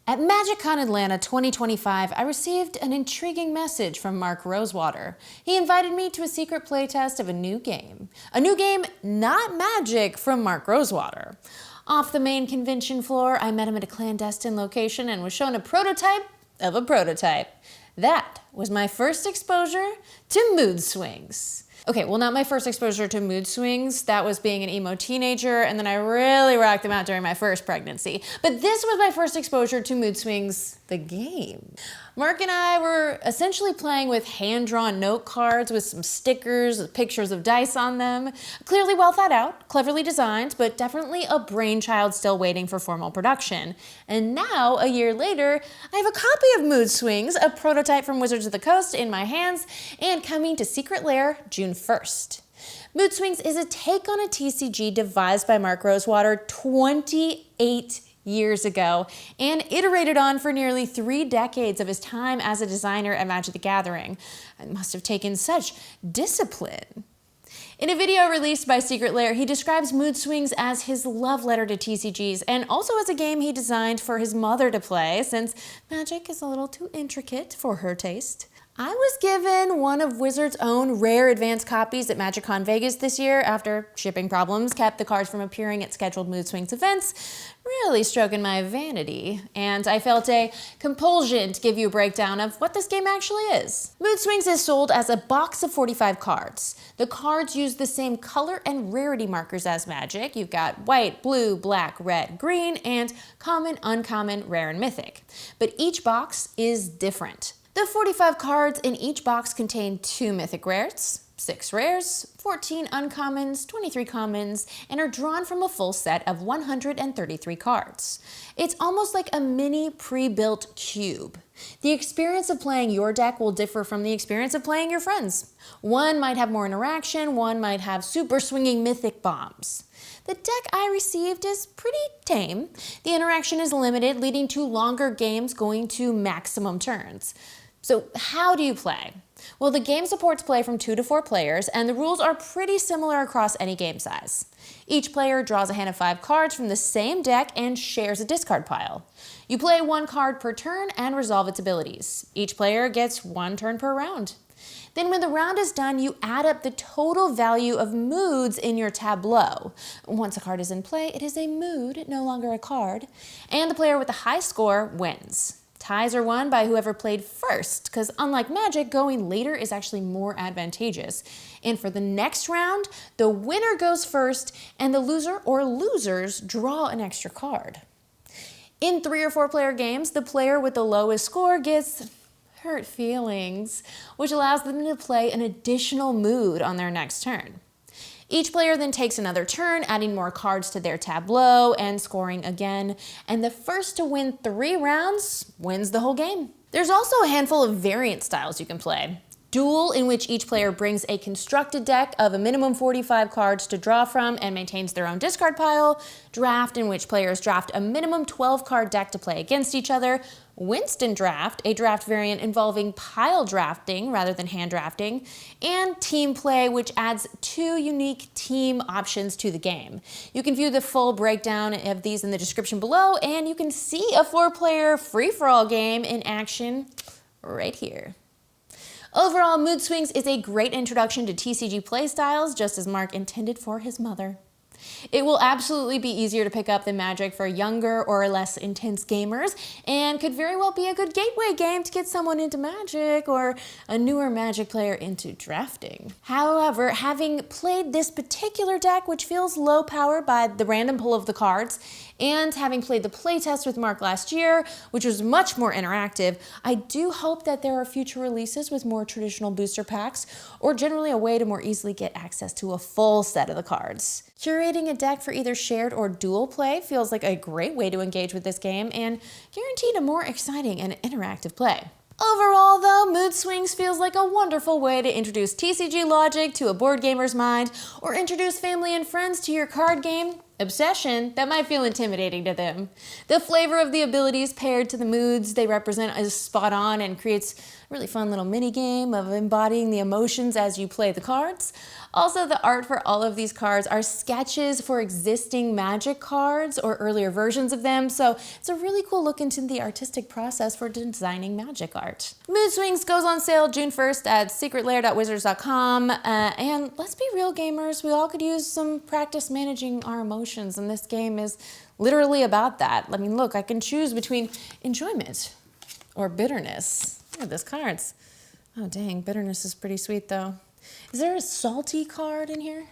At MagicCon Atlanta 2025, I received an intriguing message from Mark Rosewater. He invited me to a secret playtest of a new game. A new game, not Magic, from Mark Rosewater. Off the main convention floor, I met him at a clandestine location and was shown a prototype of a prototype. That was my first exposure to mood swings. Okay, well, not my first exposure to mood swings. That was being an emo teenager, and then I really rocked them out during my first pregnancy. But this was my first exposure to mood swings, the game. Mark and I were essentially playing with hand-drawn note cards with some stickers, with pictures of dice on them. Clearly well thought out, cleverly designed, but definitely a brainchild still waiting for formal production. And now, a year later, I have a copy of Mood Swings, a prototype from Wizards of the Coast, in my hands, and coming to Secret Lair June 1st. Mood Swings is a take on a TCG devised by Mark Rosewater 28 years ago and iterated on for nearly 3 decades of his time as a designer at Magic the Gathering. It must have taken such discipline. In a video released by Secret Lair, he describes Mood Swings as his love letter to TCGs and also as a game he designed for his mother to play, since Magic is a little too intricate for her taste. I was given one of Wizards' own rare advanced copies at MagicCon Vegas this year after shipping problems kept the cards from appearing at scheduled Mood Swings events, really stroking my vanity. And I felt a compulsion to give you a breakdown of what this game actually is. Mood Swings is sold as a box of 45 cards. The cards use the same color and rarity markers as Magic. You've got white, blue, black, red, green, and common, uncommon, rare, and mythic. But each box is different. The 45 cards in each box contain 2 mythic rares, 6 rares, 14 uncommons, 23 commons, and are drawn from a full set of 133 cards. It's almost like a mini pre-built cube. The experience of playing your deck will differ from the experience of playing your friends. One might have more interaction, one might have super swinging mythic bombs. The deck I received is pretty tame. The interaction is limited, leading to longer games going to maximum turns. So how do you play? Well, the game supports play from 2 to 4 players, and the rules are pretty similar across any game size. Each player draws a hand of 5 cards from the same deck and shares a discard pile. You play 1 card per turn and resolve its abilities. Each player gets 1 turn per round. Then when the round is done, you add up the total value of moods in your tableau. Once a card is in play, it is a mood, no longer a card, and the player with the high score wins. Ties are won by whoever played first, because unlike Magic, going later is actually more advantageous. And for the next round, the winner goes first, and the loser or losers draw an extra card. In 3 or 4 player games, the player with the lowest score gets hurt feelings, which allows them to play an additional mood on their next turn. Each player then takes another turn, adding more cards to their tableau and scoring again, and the first to win 3 rounds wins the whole game. There's also a handful of variant styles you can play. Duel, in which each player brings a constructed deck of a minimum 45 cards to draw from and maintains their own discard pile. Draft, in which players draft a minimum 12 card deck to play against each other. Winston Draft, a draft variant involving pile drafting rather than hand drafting. And Team Play, which adds 2 unique team options to the game. You can view the full breakdown of these in the description below, and you can see a 4-player free-for-all game in action right here. Overall, Mood Swings is a great introduction to TCG playstyles, just as Mark intended for his mother. It will absolutely be easier to pick up than Magic for younger or less intense gamers, and could very well be a good gateway game to get someone into Magic or a newer Magic player into drafting. However, having played this particular deck, which feels low power by the random pull of the cards, and having played the playtest with Mark last year, which was much more interactive, I do hope that there are future releases with more traditional booster packs, or generally a way to more easily get access to a full set of the cards. Curating a deck for either shared or dual play feels like a great way to engage with this game and guaranteed a more exciting and interactive play. Overall though, Mood Swings feels like a wonderful way to introduce TCG logic to a board gamer's mind, or introduce family and friends to your card game Obsession, that might feel intimidating to them. The flavor of the abilities paired to the moods they represent is spot on and creates a really fun little mini game of embodying the emotions as you play the cards. Also, the art for all of these cards are sketches for existing Magic cards or earlier versions of them, so it's a really cool look into the artistic process for designing Magic art. Mood Swings goes on sale June 1st at secretlair.wizards.com, and let's be real, gamers, we all could use some practice managing our emotions, and this game is literally about that. I mean, look, I can choose between enjoyment or bitterness. Look at these cards. Oh dang, bitterness is pretty sweet though. Is there a salty card in here?